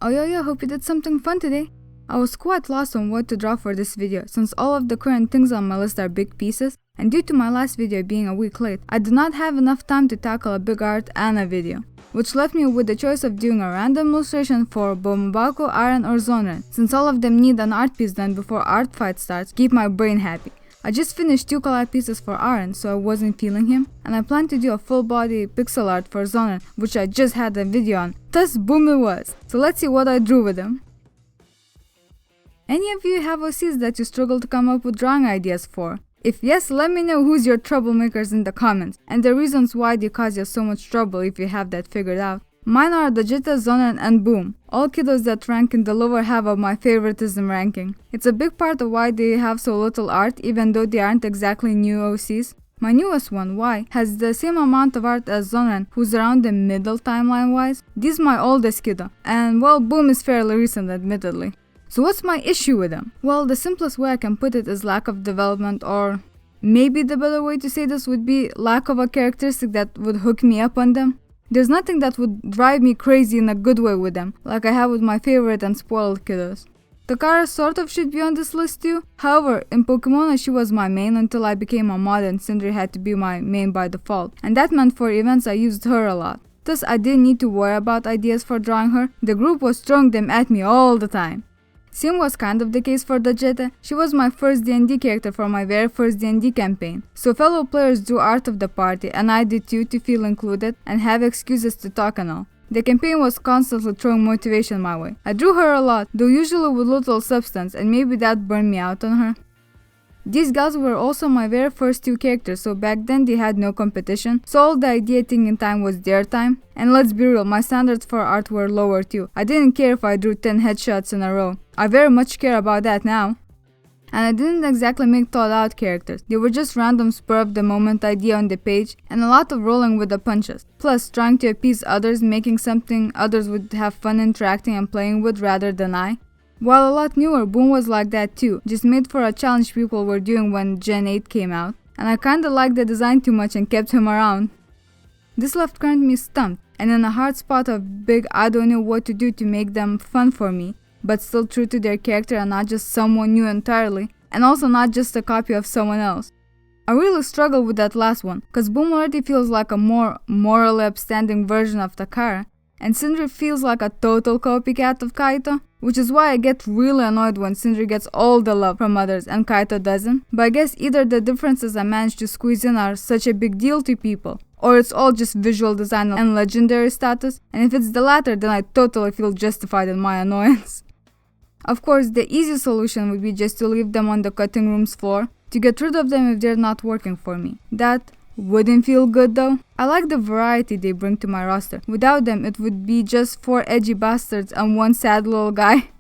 Oh yeah, hope you did something fun today. I was quite lost on what to draw for this video since all of the current things on my list are big pieces, and due to my last video being a week late, I did not have enough time to tackle a big art and a video, which left me with the choice of doing a random illustration for Bomobako, Aren or Zonren, since all of them need an art piece done before art fight starts to keep my brain happy. I just finished 2 collab pieces for Aren, so I wasn't feeling him, and I planned to do a full body pixel art for Zonren, which I just had a video on. Thus boom it was. So let's see what I drew with him. Any of you have OCs that you struggle to come up with drawing ideas for? If yes, let me know who's your troublemakers in the comments, and the reasons why they cause you so much trouble if you have that figured out. Mine are Dajita, Zonren, and Boom, all kiddos that rank in the lower half of my favoritism ranking. It's a big part of why they have so little art even though they aren't exactly new OCs. My newest one, Y, has the same amount of art as Zonren, who's around the middle timeline wise. This is my oldest kiddo, and well, Boom is fairly recent admittedly. So what's my issue with them? Well, the simplest way I can put it is lack of development, or maybe the better way to say this would be lack of a characteristic that would hook me up on them. There's nothing that would drive me crazy in a good way with them, like I have with my favorite and spoiled kiddos. Takara sort of should be on this list too. However, in Pokemon she was my main until I became a mod and Sindri had to be my main by default, and that meant for events I used her a lot. Thus I didn't need to worry about ideas for drawing her, the group was throwing them at me all the time. Same was kind of the case for Dajeta. She was my first D&D character for my very first D&D campaign, so fellow players drew art of the party and I did too to feel included and have excuses to talk and all. The campaign was constantly throwing motivation my way. I drew her a lot, though usually with little substance, and maybe that burned me out on her. These gals were also my very first 2 characters, so back then they had no competition, so all the idea thinking time was their time. And let's be real, my standards for art were lower too. I didn't care if I drew 10 headshots in a row. I very much care about that now. And I didn't exactly make thought out characters. They were just random spur of the moment idea on the page, and a lot of rolling with the punches. Plus trying to appease others, making something others would have fun interacting and playing with rather than I. While a lot newer, Boom was like that too, just made for a challenge people were doing when Gen 8 came out, and I kinda liked the design too much and kept him around. This left current me stumped, and in a hard spot of big I don't know what to do to make them fun for me, but still true to their character and not just someone new entirely, and also not just a copy of someone else. I really struggle with that last one, cause Boom already feels like a more morally upstanding version of Takara, and Sindri feels like a total copycat of Kaito, which is why I get really annoyed when Sindri gets all the love from others and Kaito doesn't. But I guess either the differences I managed to squeeze in are such a big deal to people, or it's all just visual design and legendary status, and if it's the latter then I totally feel justified in my annoyance. Of course, the easy solution would be just to leave them on the cutting room's floor, to get rid of them if they're not working for me. That wouldn't feel good though. I like the variety they bring to my roster. Without them, it would be just 4 edgy bastards and 1 sad little guy.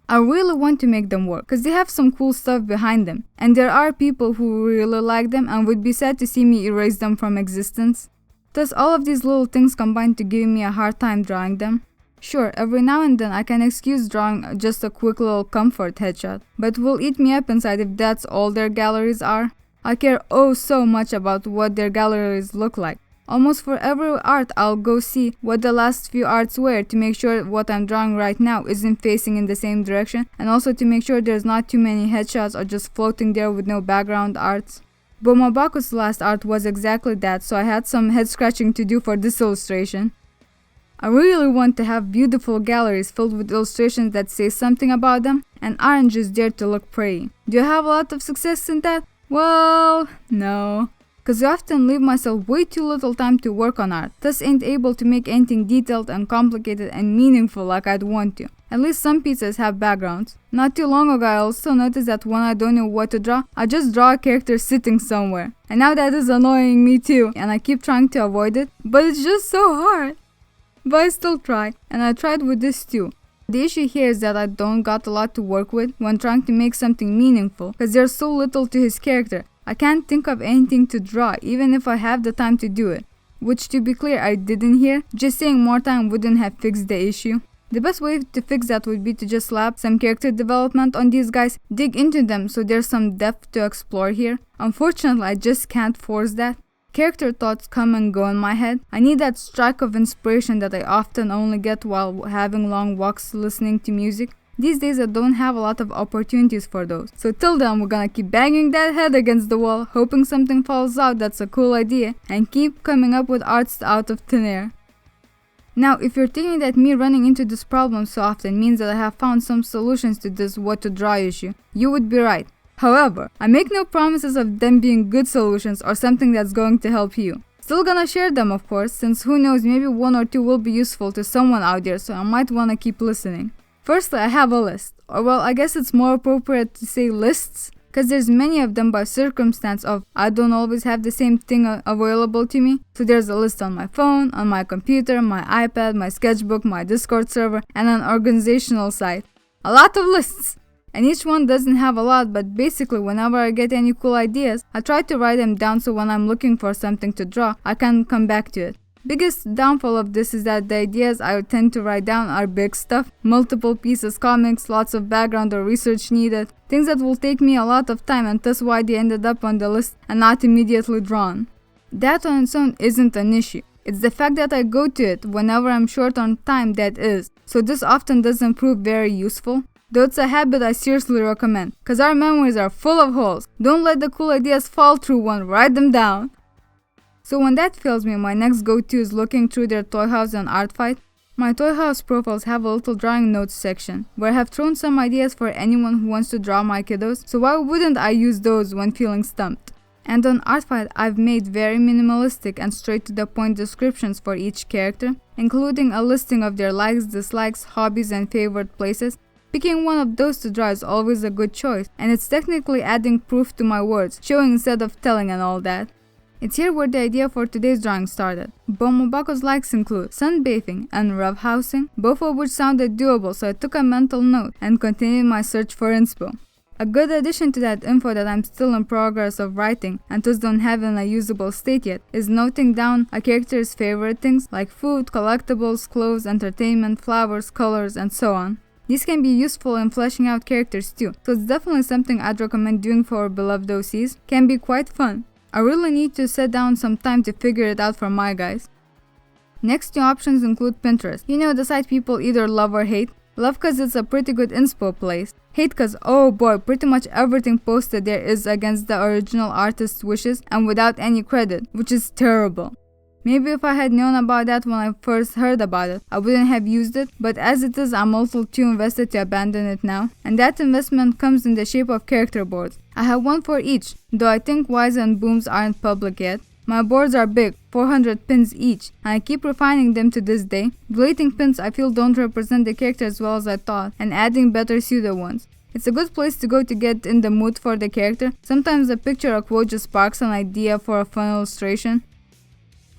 I really want to make them work, cause they have some cool stuff behind them, and there are people who really like them and would be sad to see me erase them from existence. Thus all of these little things combine to give me a hard time drawing them. Sure, every now and then I can excuse drawing just a quick little comfort headshot, but it will eat me up inside if that's all their galleries are. I care oh so much about what their galleries look like. Almost for every art I'll go see what the last few arts were to make sure what I'm drawing right now isn't facing in the same direction, and also to make sure there's not too many headshots or just floating there with no background arts. Bomobaku's last art was exactly that, so I had some head scratching to do for this illustration. I really want to have beautiful galleries filled with illustrations that say something about them and aren't just there to look pretty. Do I have a lot of success in that? Well, no. Cause I often leave myself way too little time to work on art, thus ain't able to make anything detailed and complicated and meaningful like I'd want to. At least some pieces have backgrounds. Not too long ago I also noticed that when I don't know what to draw, I just draw a character sitting somewhere. And now that is annoying me too, and I keep trying to avoid it, but it's just so hard. But I still try, and I tried with this too. The issue here is that I don't got a lot to work with when trying to make something meaningful, cause there's so little to his character. I can't think of anything to draw, even if I have the time to do it. Which, to be clear, I didn't here. Just saying more time wouldn't have fixed the issue. The best way to fix that would be to just slap some character development on these guys, dig into them so there's some depth to explore here. Unfortunately, I just can't force that. Character thoughts come and go in my head. I need that strike of inspiration that I often only get while having long walks listening to music. These days I don't have a lot of opportunities for those. So till then we're gonna keep banging that head against the wall, hoping something falls out that's a cool idea, and keep coming up with arts out of thin air. Now, if you're thinking that me running into this problem so often means that I have found some solutions to this what to draw issue, you would be right. However, I make no promises of them being good solutions or something that's going to help you. Still gonna share them, of course, since who knows, maybe one or two will be useful to someone out there, so I might wanna keep listening. Firstly, I have a list, or well, I guess it's more appropriate to say lists, cause there's many of them by circumstance of I don't always have the same thing available to me. So there's a list on my phone, on my computer, my iPad, my sketchbook, my Discord server, and an organizational site. A lot of lists! And each one doesn't have a lot, but basically whenever I get any cool ideas, I try to write them down so when I'm looking for something to draw, I can come back to it. Biggest downfall of this is that the ideas I tend to write down are big stuff, multiple pieces, comics, lots of background or research needed, things that will take me a lot of time, and thus why they ended up on the list and not immediately drawn. That on its own isn't an issue. It's the fact that I go to it whenever I'm short on time that is, so this often doesn't prove very useful. Though it's a habit I seriously recommend, cause our memories are full of holes. Don't let the cool ideas fall through one, write them down. So when that fails me, my next go-to is looking through their Toy House and Art Fight. My Toy House profiles have a little drawing notes section, where I have thrown some ideas for anyone who wants to draw my kiddos, so why wouldn't I use those when feeling stumped? And on Art Fight, I've made very minimalistic and straight to the point descriptions for each character, including a listing of their likes, dislikes, hobbies, and favorite places. Picking one of those to draw is always a good choice, and it's technically adding proof to my words, showing instead of telling and all that. It's here where the idea for today's drawing started. Bomobako's likes include sunbathing and roughhousing, both of which sounded doable, so I took a mental note and continued my search for inspo. A good addition to that info that I'm still in progress of writing and thus don't have in a usable state yet is noting down a character's favorite things like food, collectibles, clothes, entertainment, flowers, colors, and so on. These can be useful in fleshing out characters too, so it's definitely something I'd recommend doing for beloved OCs. Can be quite fun. I really need to sit down some time to figure it out for my guys. Next two options include Pinterest. You know, the site people either love or hate. Love cause it's a pretty good inspo place. Hate cause, oh boy, pretty much everything posted there is against the original artist's wishes and without any credit, which is terrible. Maybe if I had known about that when I first heard about it, I wouldn't have used it, but as it is, I'm a little too invested to abandon it now. And that investment comes in the shape of character boards. I have one for each, though I think Wise and Booms aren't public yet. My boards are big, 400 pins each, and I keep refining them to this day. Deleting pins I feel don't represent the character as well as I thought, and adding better pseudo ones. It's a good place to go to get in the mood for the character. Sometimes a picture or quote just sparks an idea for a fun illustration.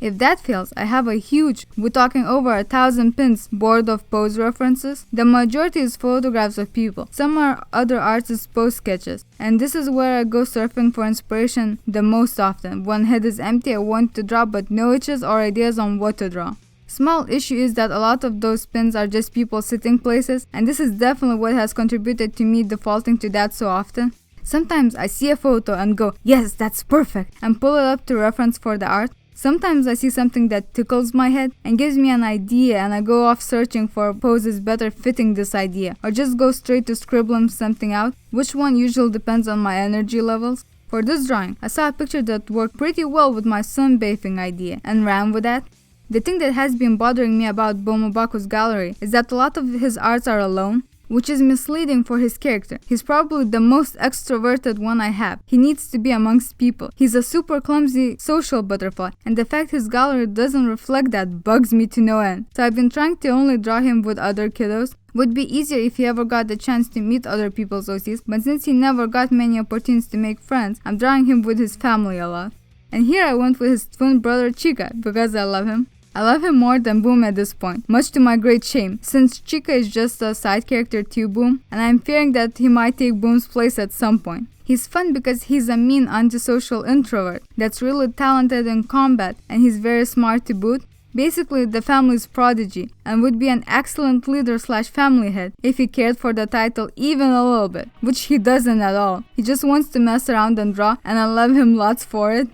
If that fails, I have a huge, we're talking over 1,000 pins, board of pose references. The majority is photographs of people. Some are other artists' pose sketches. And this is where I go surfing for inspiration the most often. When head is empty, I want to draw but no itches or ideas on what to draw. Small issue is that a lot of those pins are just people sitting places, and this is definitely what has contributed to me defaulting to that so often. Sometimes I see a photo and go, yes, that's perfect, and pull it up to reference for the art. Sometimes I see something that tickles my head and gives me an idea and I go off searching for poses better fitting this idea, or just go straight to scribbling something out, which one usually depends on my energy levels. For this drawing, I saw a picture that worked pretty well with my sunbathing idea and ran with that. The thing that has been bothering me about Bomobako's gallery is that a lot of his arts are alone, which is misleading for his character. He's probably the most extroverted one I have. He needs to be amongst people. He's a super clumsy social butterfly, and the fact his gallery doesn't reflect that bugs me to no end. So I've been trying to only draw him with other kiddos. Would be easier if he ever got the chance to meet other people's OCs, but since he never got many opportunities to make friends, I'm drawing him with his family a lot. And here I went with his twin brother Chica, because I love him. I love him more than Boom at this point, much to my great shame, since Chica is just a side character to Boom, and I'm fearing that he might take Boom's place at some point. He's fun because he's a mean antisocial introvert that's really talented in combat, and he's very smart to boot. Basically the family's prodigy, and would be an excellent leader / family head if he cared for the title even a little bit, which he doesn't at all. He just wants to mess around and draw, and I love him lots for it.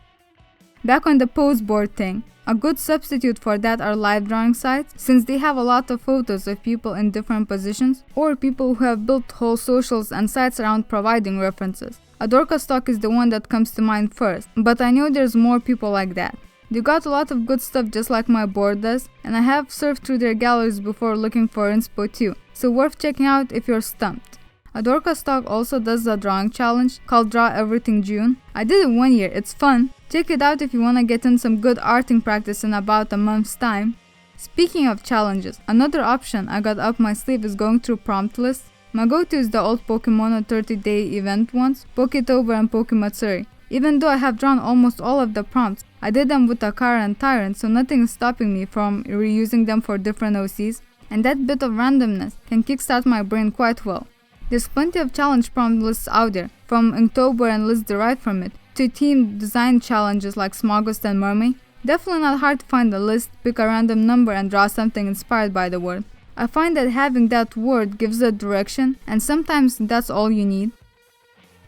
Back on the pose board thing. A good substitute for that are live drawing sites, since they have a lot of photos of people in different positions, or people who have built whole socials and sites around providing references. Adorka stock is the one that comes to mind first, but I know there's more people like that. They got a lot of good stuff just like my board does, and I have surfed through their galleries before looking for inspo too, so worth checking out if you're stumped. Adorka stock also does a drawing challenge called Draw Everything June. I did it 1 year, it's fun. Check it out if you wanna get in some good arting practice in about a month's time. Speaking of challenges, another option I got up my sleeve is going through prompt lists. My go-to is the old Pokemono 30-day event ones, Poketober and Pokematsuri. Even though I have drawn almost all of the prompts, I did them with Akara and Tyrant, so nothing is stopping me from reusing them for different OCs, and that bit of randomness can kickstart my brain quite well. There's plenty of challenge prompt lists out there, from Inktober and lists derived from it, to team design challenges like Smoggust and Mermaid. Definitely not hard to find a list, pick a random number and draw something inspired by the word. I find that having that word gives a direction, and sometimes that's all you need.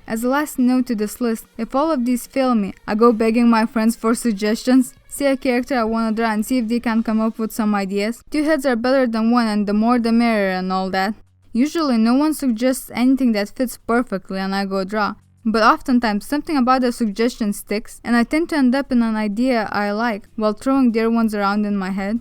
As a last note to this list, if all of these fail me, I go begging my friends for suggestions, see a character I wanna draw and see if they can come up with some ideas. 2 heads are better than 1 and the more the merrier and all that. Usually no one suggests anything that fits perfectly and I go draw, but oftentimes something about the suggestion sticks and I tend to end up in an idea I like while throwing their ones around in my head.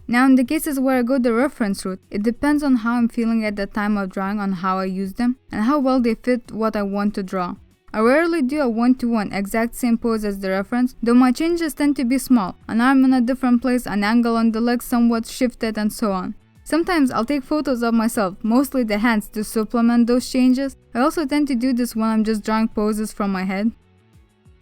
Now in the cases where I go the reference route, it depends on how I'm feeling at the time of drawing on how I use them and how well they fit what I want to draw. I rarely do a one-to-one exact same pose as the reference, though my changes tend to be small, an arm in a different place, an angle on the leg somewhat shifted and so on. Sometimes I'll take photos of myself, mostly the hands, to supplement those changes. I also tend to do this when I'm just drawing poses from my head.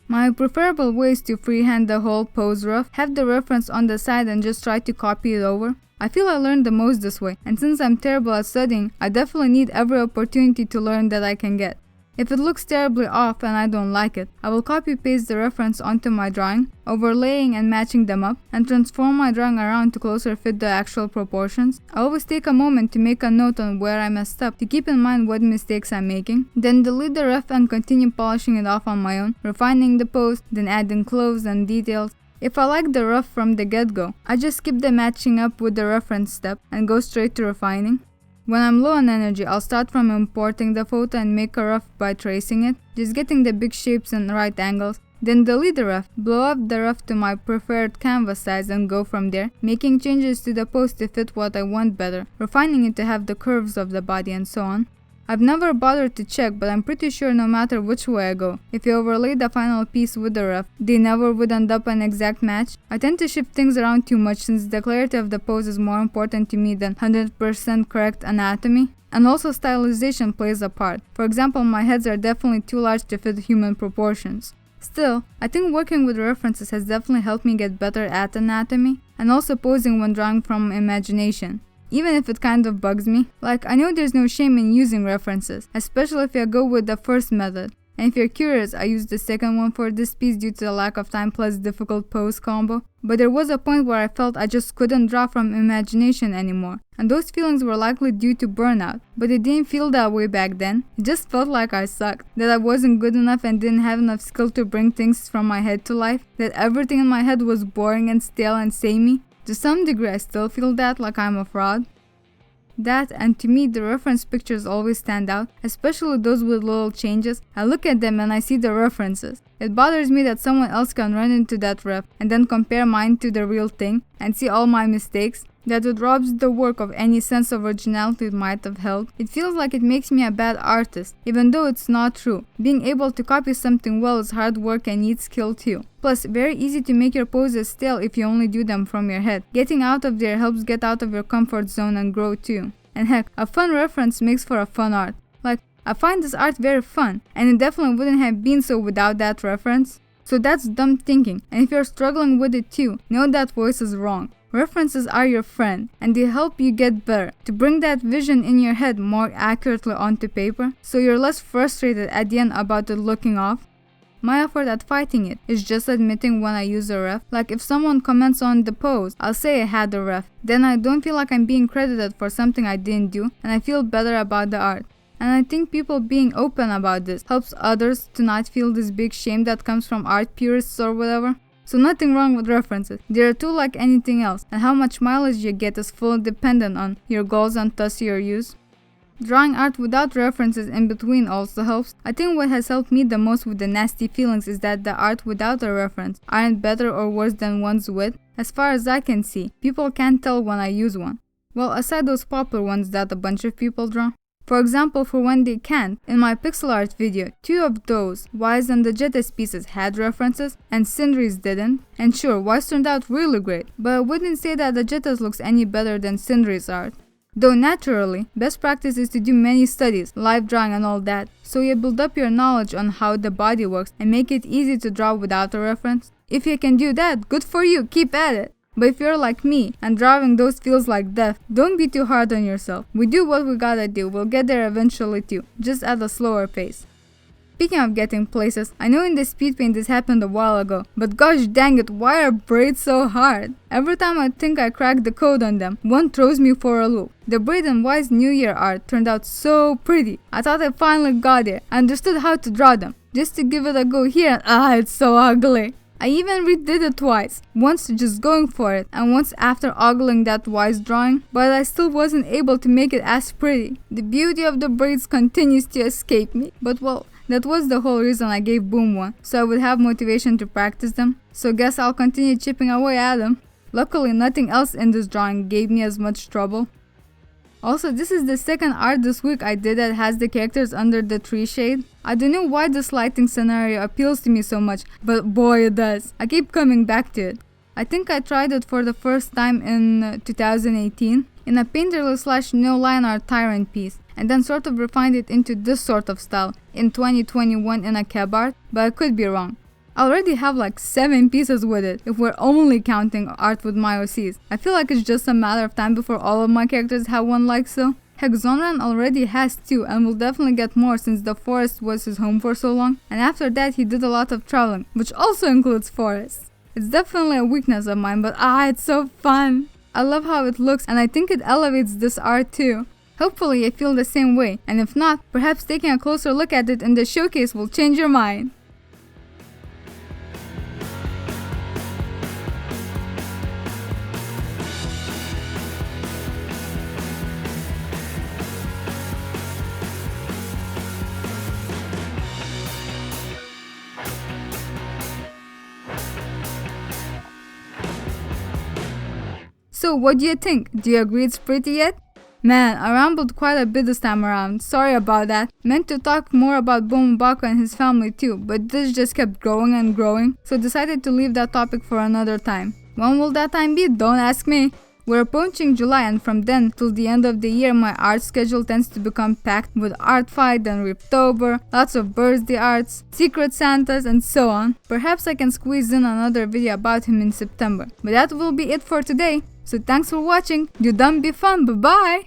My preferable way is to freehand the whole pose rough, have the reference on the side and just try to copy it over. I feel I learn the most this way, and since I'm terrible at studying, I definitely need every opportunity to learn that I can get. If it looks terribly off and I don't like it, I will copy-paste the reference onto my drawing, overlaying and matching them up, and transform my drawing around to closer fit the actual proportions. I always take a moment to make a note on where I messed up to keep in mind what mistakes I'm making, then delete the ref and continue polishing it off on my own, refining the pose, then adding clothes and details. If I like the rough from the get-go, I just skip the matching up with the reference step and go straight to refining. When I'm low on energy, I'll start from importing the photo and make a rough by tracing it, just getting the big shapes and right angles. Then delete the rough, blow up the rough to my preferred canvas size and go from there, making changes to the pose to fit what I want better, refining it to have the curves of the body and so on. I've never bothered to check, but I'm pretty sure no matter which way I go, if you overlay the final piece with the rough, they never would end up an exact match. I tend to shift things around too much since the clarity of the pose is more important to me than 100% correct anatomy. And also stylization plays a part. For example, my heads are definitely too large to fit human proportions. Still, I think working with references has definitely helped me get better at anatomy, and also posing when drawing from imagination. Even if it kind of bugs me. Like, I know there's no shame in using references, especially if you go with the first method. And if you're curious, I used the second one for this piece due to the lack of time plus difficult pose combo. But there was a point where I felt I just couldn't draw from imagination anymore. And those feelings were likely due to burnout. But it didn't feel that way back then. It just felt like I sucked. That I wasn't good enough and didn't have enough skill to bring things from my head to life. That everything in my head was boring and stale and samey. To some degree I still feel that, like I'm a fraud. That, and to me the reference pictures always stand out, especially those with little changes. I look at them and I see the references. It bothers me that someone else can run into that ref and then compare mine to the real thing and see all my mistakes. That it robs the work of any sense of originality it might have held. It feels like it makes me a bad artist, even though it's not true. Being able to copy something well is hard work and needs skill too. Plus, very easy to make your poses stale if you only do them from your head. Getting out of there helps get out of your comfort zone and grow too. And heck, a fun reference makes for a fun art. Like, I find this art very fun, and it definitely wouldn't have been so without that reference. So that's dumb thinking, and if you're struggling with it too, know that voice is wrong. References are your friend, and they help you get better, to bring that vision in your head more accurately onto paper, so you're less frustrated at the end about it looking off. My effort at fighting it is just admitting when I use a ref. Like if someone comments on the pose, I'll say I had a ref. Then I don't feel like I'm being credited for something I didn't do, and I feel better about the art. And I think people being open about this helps others to not feel this big shame that comes from art purists or whatever. So nothing wrong with references. They are too like anything else, and how much mileage you get is fully dependent on your goals and thus your use. Drawing art without references in between also helps. I think what has helped me the most with the nasty feelings is that the art without a reference aren't better or worse than ones with. As far as I can see, people can't tell when I use one. Well, aside those popular ones that a bunch of people draw. For example, for when they can't, in my pixel art video, 2 of those, Wise and the Jettas pieces had references, and Sindri's didn't. And sure, Wise turned out really great, but I wouldn't say that the Jettas looks any better than Sindri's art. Though naturally, best practice is to do many studies, live drawing and all that, so you build up your knowledge on how the body works and make it easy to draw without a reference. If you can do that, good for you, keep at it. But if you're like me and drawing those feels like death, don't be too hard on yourself. We do what we gotta do, we'll get there eventually too, just at a slower pace. Speaking of getting places, I know in the speed paint this happened a while ago, but gosh dang it, why are braids so hard? Every time I think I cracked the code on them, one throws me for a loop. The Braid and Wise New Year art turned out so pretty. I thought I finally got it. I understood how to draw them. Just to give it a go here, and it's so ugly. I even redid it twice, once just going for it, and once after ogling that Wise drawing, but I still wasn't able to make it as pretty. The beauty of the braids continues to escape me, but well, that was the whole reason I gave Boom one, so I would have motivation to practice them, so guess I'll continue chipping away at them. Luckily, nothing else in this drawing gave me as much trouble. Also, this is the second art this week I did that has the characters under the tree shade. I don't know why this lighting scenario appeals to me so much, but boy it does. I keep coming back to it. I think I tried it for the first time in 2018 in a painterless / no line art tyrant piece, and then sort of refined it into this sort of style in 2021 in a cab art, but I could be wrong. I already have like 7 pieces with it if we're only counting art with my OCs. I feel like it's just a matter of time before all of my characters have one like so. Heck, Zonran already has 2 and will definitely get more since the forest was his home for so long, and after that he did a lot of traveling, which also includes forests. It's definitely a weakness of mine, but it's so fun. I love how it looks and I think it elevates this art too. Hopefully you feel the same way, and if not, perhaps taking a closer look at it in the showcase will change your mind. So what do you think? Do you agree it's pretty yet? Man, I rambled quite a bit this time around, sorry about that. Meant to talk more about Bombako and his family too, but this just kept growing and growing, so decided to leave that topic for another time. When will that time be? Don't ask me. We're approaching July, and from then till the end of the year my art schedule tends to become packed with Art Fight and Riptober, lots of birthday arts, Secret Santas and so on. Perhaps I can squeeze in another video about him in September. But that will be it for today. So thanks for watching, you done be fun, bye bye!